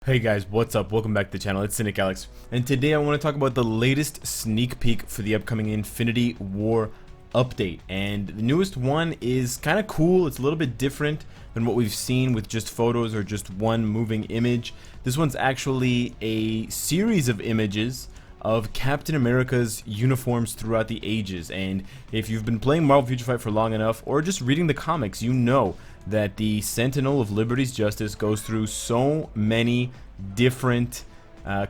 Hey guys, what's up? Welcome back to the channel. It's Cynicalex, and today I want to talk about the latest sneak peek for the upcoming Infinity War update. And the newest one is kind of cool. It's a little bit different than what we've seen with just photos or just one moving image. This one's actually a series of images of Captain America's uniforms throughout the ages. And if you've been playing Marvel Future Fight for long enough, or just reading the comics, you know that the Sentinel of Liberty's Justice goes through so many different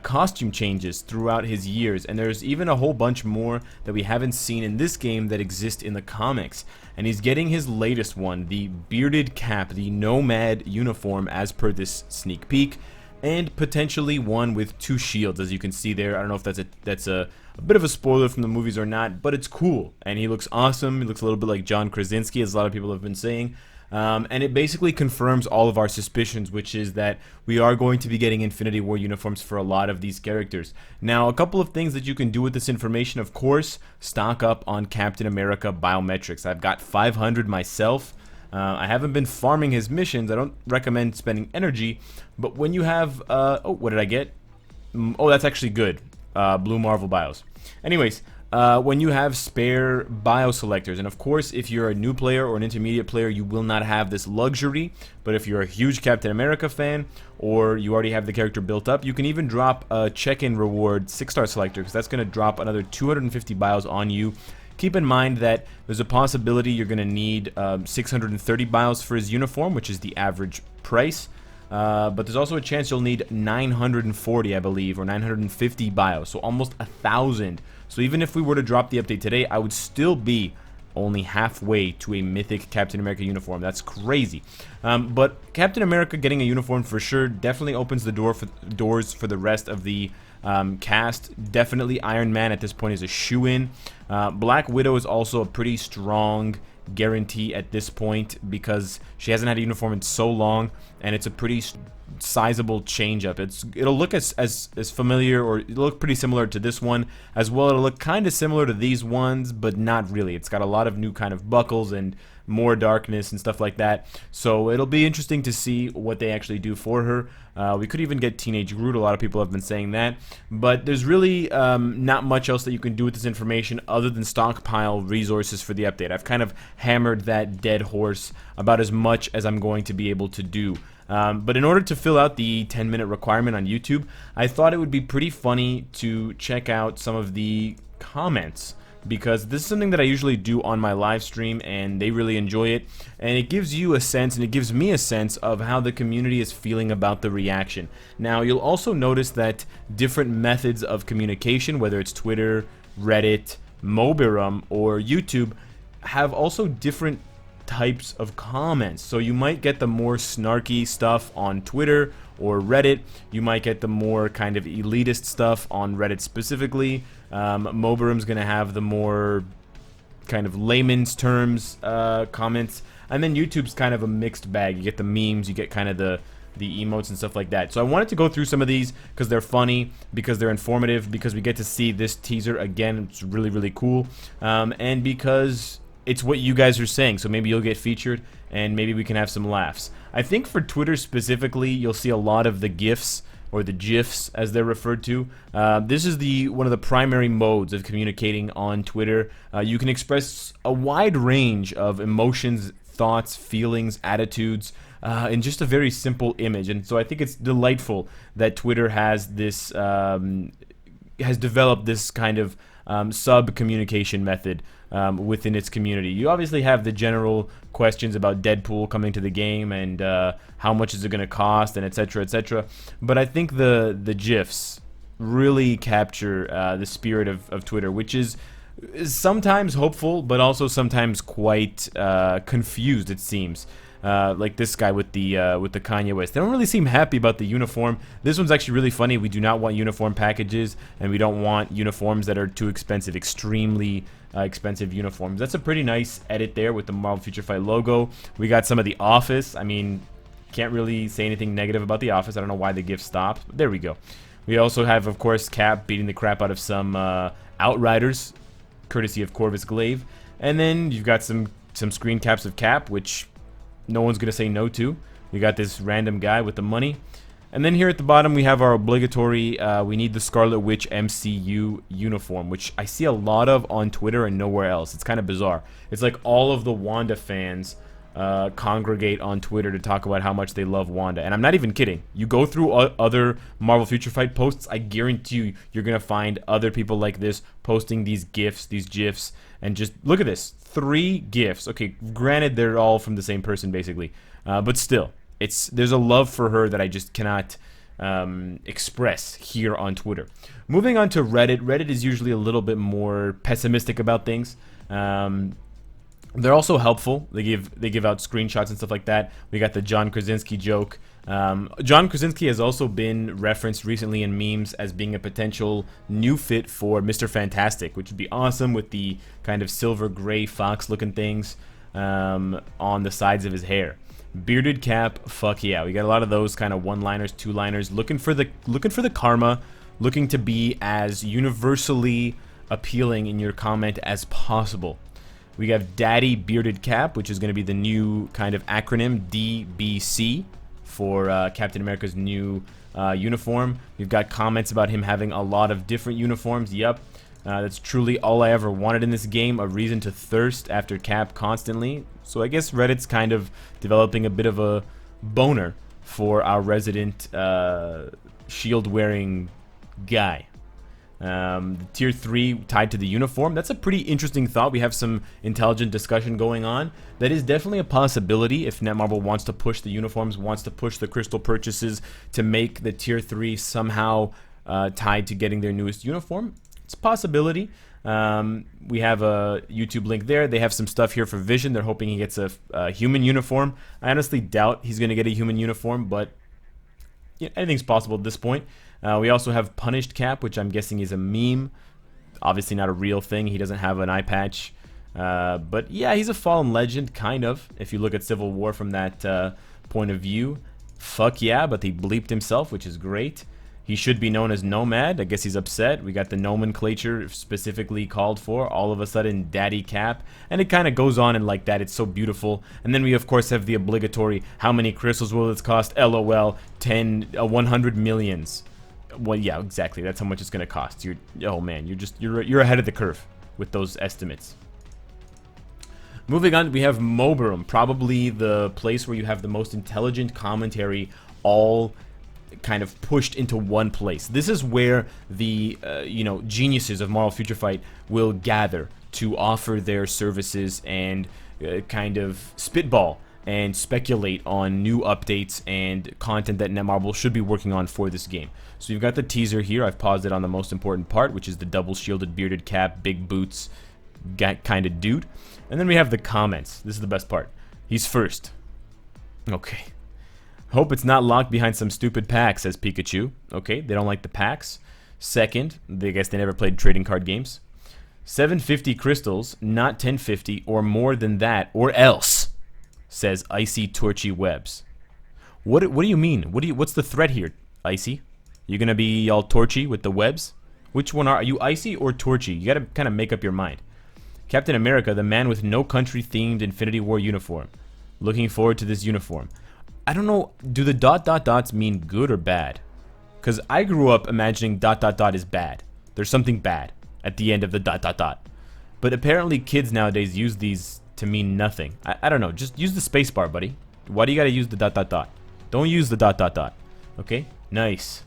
costume changes throughout his years, and there's even a whole bunch more that we haven't seen in this game that exist in the comics. And he's getting his latest one, the bearded cap, the Nomad uniform, as per this sneak peek, and potentially one with two shields, as you can see there. I don't know if that's a bit of a spoiler from the movies or not, but it's cool, and he looks awesome. He looks a little bit like John Krasinski, as a lot of people have been saying. And it basically confirms all of our suspicions, which is that we are going to be getting Infinity War uniforms for a lot of these characters. Now, a couple of things that you can do with this information: of course, stock up on Captain America biometrics. I've got 500 myself. I haven't been farming his missions. I don't recommend spending energy, but when you have, oh, what did I get? Oh, that's actually good. Blue Marvel bios. Anyways, when you have spare bio selectors, and of course if you're a new player or an intermediate player, you will not have this luxury, but if you're a huge Captain America fan or you already have the character built up, you can even drop a check-in reward 6-star selector, because that's going to drop another 250 bios on you. Keep in mind that there's a possibility you're going to need 630 bios for his uniform, which is the average price. But there's also a chance you'll need 940, I believe, or 950 bios, so almost 1,000. So even if we were to drop the update today, I would still be only halfway to a mythic Captain America uniform. That's crazy. But Captain America getting a uniform for sure definitely opens the doors for the rest of the cast. Definitely Iron Man at this point is a shoo-in. Black Widow is also a pretty strong guarantee at this point, because she hasn't had a uniform in so long, and it's a pretty sizable change up. It'll look as familiar, or it'll look pretty similar to this one as well. It'll look kind of similar to these ones, but not really. It's got a lot of new kind of buckles and more darkness and stuff like that, so it'll be interesting to see what they actually do for her. We could even get Teenage Groot. A lot of people have been saying that, but there's really not much else that you can do with this information other than stockpile resources for the update. I've kind of hammered that dead horse about as much as I'm going to be able to do. But in order to fill out the 10-minute requirement on YouTube, I thought it would be pretty funny to check out some of the comments, because this is something that I usually do on my live stream, and they really enjoy it, and it gives you a sense, and it gives me a sense of how the community is feeling about the reaction. Now, you'll also notice that different methods of communication, whether it's Twitter, Reddit, Mobirum, or YouTube, have also different types of comments. So you might get the more snarky stuff on Twitter or Reddit. You might get the more kind of elitist stuff on Reddit specifically. Moberum's gonna have the more kind of layman's terms comments, and then YouTube's kind of a mixed bag. You get the memes, you get kind of the emotes and stuff like that. So I wanted to go through some of these because they're funny, because they're informative, because we get to see this teaser again. It's really, really cool, and because it's what you guys are saying, so maybe you'll get featured and maybe we can have some laughs. I think for Twitter specifically, you'll see a lot of the GIFs, or the GIFs as they're referred to. This is one of the primary modes of communicating on Twitter. You can express a wide range of emotions, thoughts, feelings, attitudes in just a very simple image. And so I think it's delightful that Twitter has this has developed this kind of sub-communication method within its community. You obviously have the general questions about Deadpool coming to the game, and how much is it going to cost, and etc, etc. But I think the GIFs really capture the spirit of Twitter, which is sometimes hopeful, but also sometimes quite confused, it seems. Like this guy with the Kanye West. They don't really seem happy about the uniform. This one's actually really funny. We do not want uniform packages, and we don't want uniforms that are too expensive, extremely expensive uniforms. That's a pretty nice edit there with the Marvel Future Fight logo. We got some of The Office. I mean, can't really say anything negative about The Office. I don't know why the GIF stopped, but there we go. We also have, of course, Cap beating the crap out of some Outriders, courtesy of Corvus Glaive. And then you've got some screen caps of Cap, which no one's gonna say no to. You got this random guy with the money. And then here at the bottom we have our obligatory, we need the Scarlet Witch MCU uniform, which I see a lot of on Twitter and nowhere else. It's kind of bizarre. It's like all of the Wanda fans congregate on Twitter to talk about how much they love Wanda. And I'm not even kidding. You go through other Marvel Future Fight posts, I guarantee you, you're going to find other people like this posting these GIFs, these GIFs, and just look at this. 3 GIFs. Okay, granted, they're all from the same person, basically. But still. There's a love for her that I just cannot express here on Twitter. Moving on to Reddit. Reddit is usually a little bit more pessimistic about things. They're also helpful. They give out screenshots and stuff like that. We got the John Krasinski joke. John Krasinski has also been referenced recently in memes as being a potential new fit for Mr. Fantastic, which would be awesome with the kind of silver gray fox looking things on the sides of his hair. Bearded Cap, fuck yeah. We got a lot of those kind of one-liners, two-liners, looking for the karma, looking to be as universally appealing in your comment as possible. We have Daddy Bearded Cap, which is going to be the new kind of acronym, DBC, for Captain America's new uniform. We've got comments about him having a lot of different uniforms. Yep. That's truly all I ever wanted in this game, a reason to thirst after Cap constantly. So I guess Reddit's kind of developing a bit of a boner for our resident shield-wearing guy. The Tier 3 tied to the uniform, that's a pretty interesting thought. We have some intelligent discussion going on. That is definitely a possibility if Netmarble wants to push the uniforms, wants to push the crystal purchases to make the Tier 3 somehow tied to getting their newest uniform. It's a possibility. We have a YouTube link there. They have some stuff here for Vision. They're hoping he gets a human uniform. I honestly doubt he's going to get a human uniform, but yeah, anything's possible at this point. We also have Punished Cap, which I'm guessing is a meme. Obviously not a real thing. He doesn't have an eye patch. But yeah, he's a fallen legend, kind of, if you look at Civil War from that point of view. Fuck yeah, but he bleeped himself, which is great. He should be known as Nomad. I guess he's upset. We got the nomenclature specifically called for. All of a sudden, Daddy Cap. And it kind of goes on and like that. It's so beautiful. And then we, of course, have the obligatory, how many crystals will this cost? LOL, 100 millions. Well, yeah, exactly. That's how much it's going to cost. Oh, man, you're ahead of the curve with those estimates. Moving on, we have Moberum, probably the place where you have the most intelligent commentary all kind of pushed into one place. This is where the geniuses of Marvel Future Fight will gather to offer their services and kind of spitball and speculate on new updates and content that Netmarble should be working on for this game. So you've got the teaser here. I've paused it on the most important part, which is the double shielded bearded cap, big boots kind of dude. And then we have the comments. This is the best part. He's first. Okay. Hope it's not locked behind some stupid pack, says Pikachu. Okay, they don't like the packs. Second, I guess they never played trading card games. 750 crystals, not 1050, or more than that, or else, says Icy Torchy Webs. What do you mean? What's the threat here, Icy? You gonna be all torchy with the webs? Which one are you, Icy or Torchy? You gotta kind of make up your mind. Captain America, the man with no country-themed Infinity War uniform. Looking forward to this uniform. I don't know, do the ... dots mean good or bad? Because I grew up imagining ... is bad. There's something bad at the end of the ... But apparently kids nowadays use these to mean nothing. I don't know, just use the space bar, buddy. Why do you gotta use the ... Don't use the ... Okay? Nice.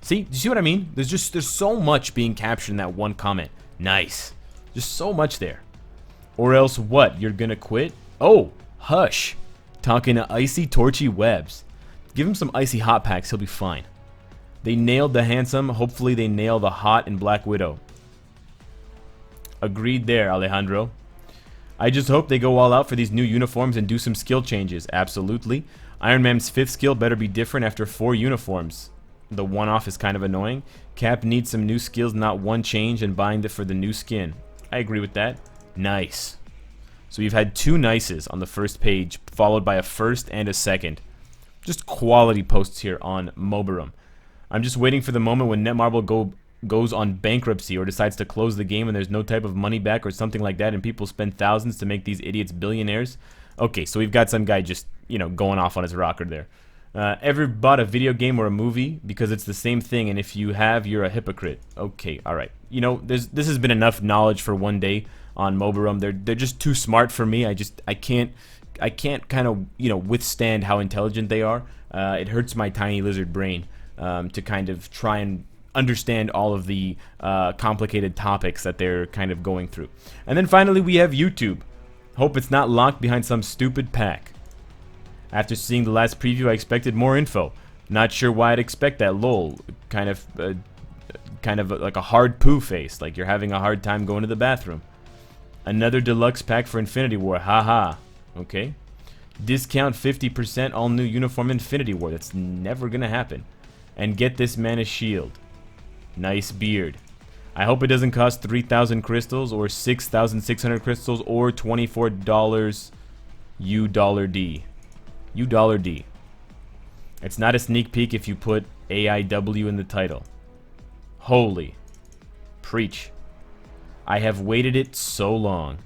See? Do you see what I mean? There's so much being captured in that one comment. Nice. Just so much there. Or else what? You're gonna quit? Oh, hush. Talking to Icy Torchy Webs. Give him some icy hot packs, he'll be fine. They nailed the handsome, hopefully they nail the hot in Black Widow. Agreed there, Alejandro. I just hope they go all out for these new uniforms and do some skill changes. Absolutely. Iron Man's 5th skill better be different after 4 uniforms. The one-off is kind of annoying. Cap needs some new skills, not one change, and buying it for the new skin. I agree with that. Nice. So you've had 2 nices on the first page, followed by a first and a second. Just quality posts here on Moberum. I'm just waiting for the moment when Netmarble goes on bankruptcy or decides to close the game and there's no type of money back or something like that and people spend thousands to make these idiots billionaires. Okay, so we've got some guy just, going off on his rocker there. Ever bought a video game or a movie because it's the same thing, and if you have, you're a hypocrite. Okay, all right. You know, this has been enough knowledge for one day on Mobarum. They're just too smart for me. I can't kind of, you know, withstand how intelligent they are. It hurts my tiny lizard brain to kind of try and understand all of the complicated topics that they're kind of going through. And then finally we have YouTube. Hope it's not locked behind some stupid pack. After seeing the last preview, I expected more info. Not sure why I'd expect that. Lol. Kind of like a hard poo face, like you're having a hard time going to the bathroom. Another deluxe pack for Infinity War. Haha. Okay. Discount 50% all new uniform Infinity War. That's never gonna happen. And get this man a shield. Nice beard. I hope it doesn't cost 3,000 crystals or 6,600 crystals or $24 UD. UD. It's not a sneak peek if you put AIW in the title. Holy. Preach. I have waited it so long.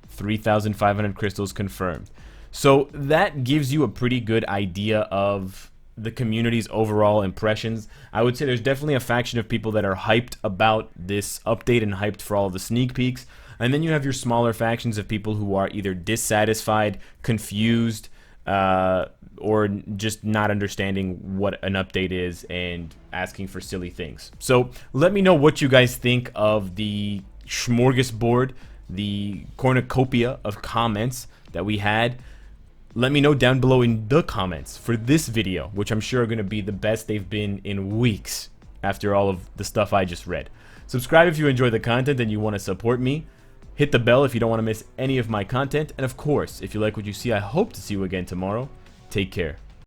3,500 crystals confirmed. So that gives you a pretty good idea of the community's overall impressions. I would say there's definitely a faction of people that are hyped about this update and hyped for all of the sneak peeks. And then you have your smaller factions of people who are either dissatisfied, confused, or just not understanding what an update is and asking for silly things. So let me know what you guys think of the smorgasbord, the cornucopia of comments that we had. Let me know down below in the comments for this video, which I'm sure are going to be the best they've been in weeks after all of the stuff I just read. Subscribe if you enjoy the content and you want to support me. Hit the bell if you don't want to miss any of my content. And of course, if you like what you see, I hope to see you again tomorrow. Take care.